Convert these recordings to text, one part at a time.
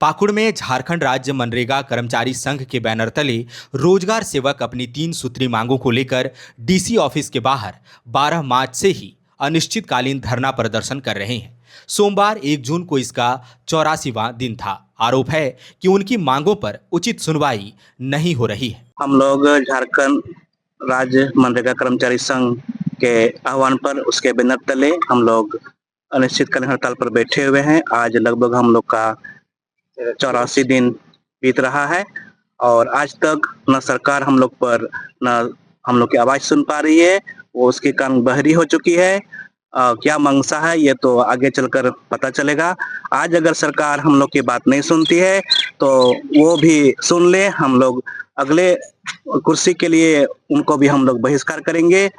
पाकुड़ में झारखंड राज्य मनरेगा कर्मचारी संघ के बैनर तले रोजगार सेवक अपनी 3 सूत्री मांगों को लेकर डीसी ऑफिस के बाहर 12 मार्च से ही अनिश्चितकालीन धरना प्रदर्शन कर रहे हैं। सोमवार 1 जून को इसका 84वां दिन था। आरोप है कि उनकी मांगों पर उचित सुनवाई नहीं हो रही है। हम लोग झारखंड राज्य मनरेगा कर्मचारी संघ के आह्वान पर उसके बैनर तले हम लोग अनिश्चितकालीन हड़ताल पर बैठे हुए हैं। आज लगभग हम लोग का 84 दिन बीत रहा है और आज तक न सरकार हम लोग पर न हम लोग की आवाज सुन पा रही है। वो उसके कान बहरी हो चुकी है। क्या मंशा है ये तो आगे चलकर पता चलेगा। आज अगर सरकार हम लोग की बात नहीं सुनती है तो वो भी सुन ले। हम लोग अगले कुर्सी के लिए उनको भी हम लोग बहिष्कार करेंगे।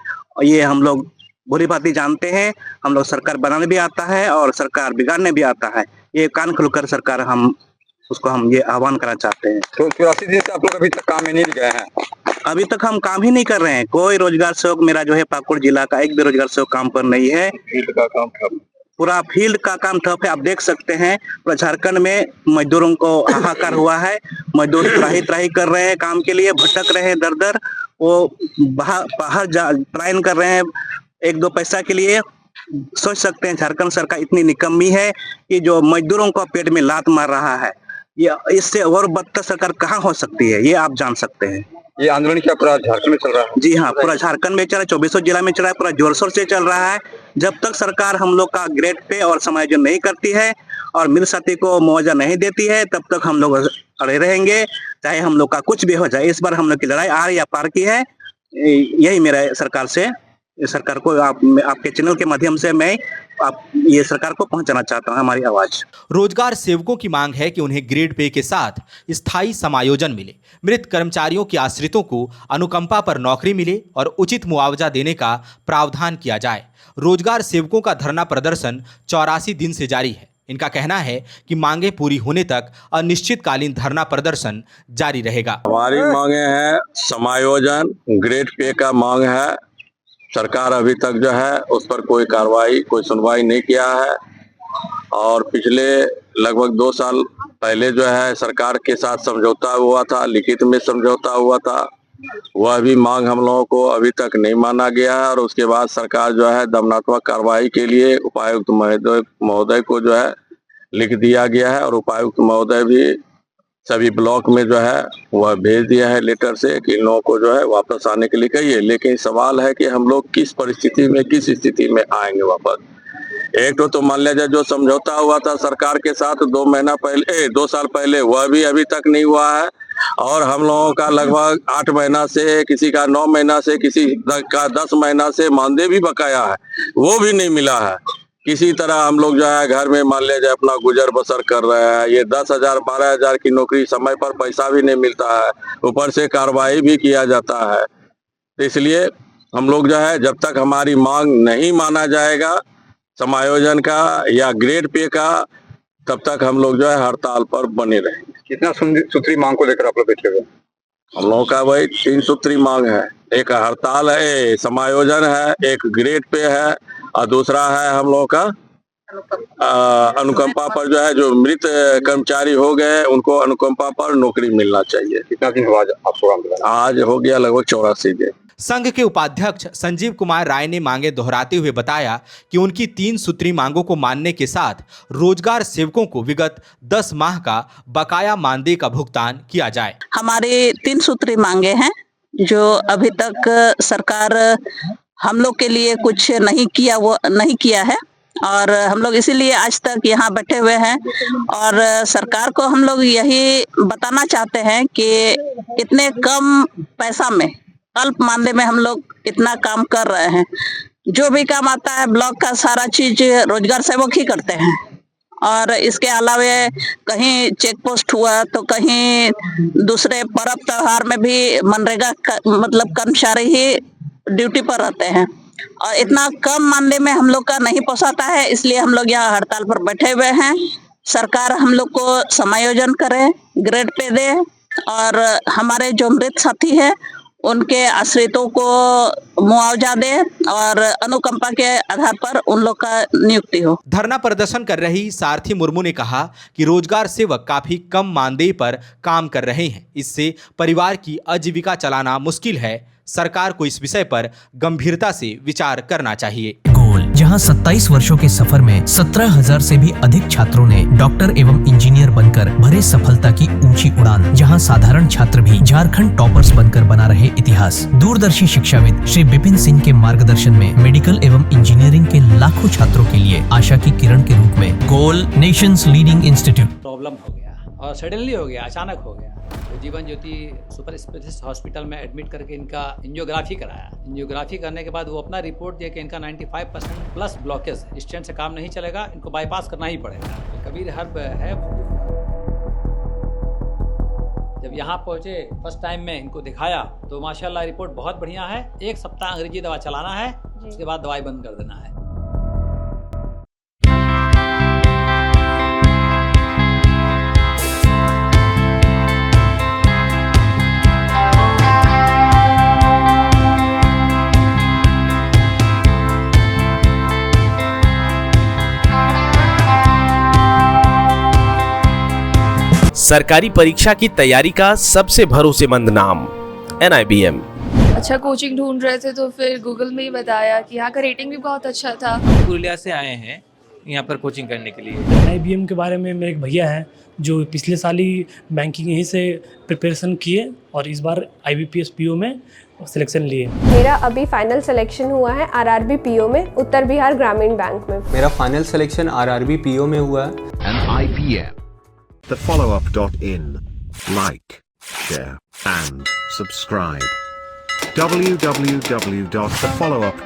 ये हम लोग बुरी भांति जानते हैं। हम लोग सरकार बनाने भी आता है और सरकार बिगाड़ने भी आता है। ये कान खुलकर सरकार हम ये आह्वान करना चाहते हैं। तो 84 दिन से आप लोग अभी तक काम में नहीं गए हैं? अभी तक हम काम ही नहीं कर रहे हैं। कोई रोजगार सेवक मेरा जो है पाकुड़ जिला का एक भी रोजगार सेवक काम पर नहीं है। फील्ड का काम ठप, पूरा फील्ड का काम ठप है। आप देख सकते हैं पूरा झारखंड में मजदूरों को हाहाकार हुआ है। मजदूर त्राही त्राही कर रहे हैं, काम के लिए भटक रहे हैं दर दर। वो बाहर पलायन कर रहे हैं 1-2 पैसा के लिए। सोच सकते हैं झारखंड सरकार इतनी निकम्मी है कि जो मजदूरों को पेट में लात मार रहा है। ये इससे और बदतर सरकार कहाँ हो सकती है, ये आप जान सकते हैं। ये आंदोलन क्या पूरा झारखंड में चल रहा है? जी हाँ, पूरा झारखंड में चल रहा है, 24 जिला में चल रहा है, पूरा जोर शोर से चल रहा है। जब तक सरकार हम लोग का ग्रेड पे और समायोजन नहीं करती है और मिल साथी को मुआवजा नहीं देती है तब तक हम लोग अड़े रहेंगे, चाहे हम लोग का कुछ भी हो जाए। इस बार हम लोग की लड़ाई आर या पार की है। यही मेरा सरकार को आपके चैनल के माध्यम से मैं ये सरकार को पहुंचाना चाहता हूं हमारी आवाज। रोजगार सेवकों की मांग है कि उन्हें ग्रेड पे के साथ स्थायी समायोजन मिले, मृत कर्मचारियों के आश्रितों को अनुकंपा पर नौकरी मिले और उचित मुआवजा देने का प्रावधान किया जाए। रोजगार सेवकों का धरना प्रदर्शन 84 दिन से जारी है। इनका कहना है कि मांगे पूरी होने तक अनिश्चितकालीन धरना प्रदर्शन जारी रहेगा। हमारी मांगे हैं समायोजन, ग्रेड पे का मांग है। सरकार अभी तक जो है उस पर कोई कार्रवाई, कोई सुनवाई नहीं किया है और पिछले लगभग 2 साल पहले जो है सरकार के साथ समझौता हुआ था, लिखित में समझौता हुआ था। वह भी मांग हम लोगों को अभी तक नहीं माना गया है और उसके बाद सरकार जो है दमनात्मक कार्रवाई के लिए उपायुक्त महोदय को जो है लिख दिया गया है और उपायुक्त महोदय भी सभी ब्लॉक में जो है वह भेज दिया है लेटर से कि इन लोगों को जो है वापस आने के लिए कहिए। लेकिन सवाल है कि हम लोग किस परिस्थिति में, किस स्थिति में आएंगे वापस। एक तो मान लिया जाए जो समझौता हुआ था सरकार के साथ 2 साल पहले, वह भी अभी तक नहीं हुआ है और हम लोगों का लगभग 8 महीना से, किसी का 9 महीना से, किसी का 10 महीना से मानदेय भी बकाया है, वो भी नहीं मिला है। किसी तरह हम लोग जो है घर में मान लीजिए अपना गुजर बसर कर रहे हैं। ये 10,000 12,000 की नौकरी, समय पर पैसा भी नहीं मिलता है, ऊपर से कार्रवाई भी किया जाता है। तो इसलिए हम लोग जो है जब तक हमारी मांग नहीं माना जाएगा समायोजन का या ग्रेड पे का, तब तक हम लोग जो है हड़ताल पर बने रहेंगे। कितना सूत्री मांग को लेकर आप लोग बैठे हुए? हम लोगों का वही 3 सूत्री मांग है। एक हड़ताल है, समायोजन है, एक ग्रेड पे है और दूसरा है हम लोगों का अनुकंपा पर जो है जो मृत कर्मचारी हो गए उनको अनुकंपा पर नौकरी मिलना चाहिए। कितना दिन हुआ आप प्रोग्राम? आज हो गया लगभग 84 दिन। संघ के उपाध्यक्ष संजीव कुमार राय ने मांगे दोहराते हुए बताया कि उनकी 3 सूत्री मांगों को मानने के साथ रोजगार सेवकों को विगत 10 माह का बकाया मानदेय का भुगतान किया जाए। हमारी 3 सूत्री मांगे हैं जो अभी तक सरकार हम लोग के लिए कुछ नहीं किया है और हम लोग इसीलिए आज तक यहाँ बैठे हुए हैं और सरकार को हम लोग यही बताना चाहते हैं कि इतने कम पैसा में, अल्प मानदेय में हम लोग इतना काम कर रहे हैं। जो भी काम आता है ब्लॉक का सारा चीज रोजगार सेवक ही करते हैं और इसके अलावे कहीं चेक पोस्ट हुआ तो कहीं दूसरे पर्व त्योहार में भी मनरेगा मतलब कर्मचारी ही ड्यूटी पर रहते हैं और इतना कम मानदेय में हम लोग का नहीं पोसाता है। इसलिए हम लोग यहाँ हड़ताल पर बैठे हुए हैं। सरकार हम लोग को समायोजन करे, ग्रेड पे दे और हमारे जो मृत साथी है उनके आश्रितों को मुआवजा दे और अनुकंपा के आधार पर उन लोग का नियुक्ति हो। धरना प्रदर्शन कर रही सारथी मुर्मू ने कहा कि रोजगार सेवक काफी कम मानदेय पर काम कर रहे हैं, इससे परिवार की आजीविका चलाना मुश्किल है। सरकार को इस विषय पर गंभीरता से विचार करना चाहिए। गोल, जहां 27 वर्षों के सफर में 17,000 से भी अधिक छात्रों ने डॉक्टर एवं इंजीनियर बनकर भरे सफलता की ऊंची उड़ान, जहां साधारण छात्र भी झारखंड टॉपर्स बनकर बना रहे इतिहास। दूरदर्शी शिक्षाविद श्री विपिन सिंह के मार्गदर्शन में मेडिकल एवं इंजीनियरिंग के लाखों छात्रों के लिए आशा की किरण के रूप में गोल नेशंस लीडिंग इंस्टीट्यूट। प्रॉब्लम हो गया और सडनली हो गया, अचानक हो गया। तो Jeevan Jyoti super specialist hospital में एडमिट करके इनका एंजियोग्राफी कराया। एंजियोग्राफी करने के बाद वो अपना रिपोर्ट दिया कि इनका 95% प्लस ब्लॉकेज, स्टेंट से काम नहीं चलेगा, इनको बाईपास करना ही पड़ेगा। कबीर हर्ब है, जब यहाँ पहुँचे फर्स्ट टाइम में इनको दिखाया तो माशाल्लाह रिपोर्ट बहुत बढ़िया है। 1 सप्ताह अंग्रेजी दवा चलाना है, उसके बाद दवाई बंद कर देना है। सरकारी परीक्षा की तैयारी का सबसे भरोसेमंद नाम NIBM। अच्छा कोचिंग ढूंढ रहे थे तो फिर गूगल में ही बताया कि यहाँ का रेटिंग भी बहुत अच्छा था। पुरुलिया से आए हैं यहाँ पर कोचिंग करने के लिए। NIBM के बारे में मेरे एक भैया हैं जो पिछले साल ही बैंकिंग यहीं से प्रिपरेशन किए और इस बार IBPS PO में सिलेक्शन लिए। मेरा अभी फाइनल सिलेक्शन हुआ है RRB PO में, उत्तर बिहार ग्रामीण बैंक में। मेरा फाइनल सिलेक्शन RRB PO में हुआ है। NIBM, thefollowup.in. Like, share and subscribe. www.thefollowup.in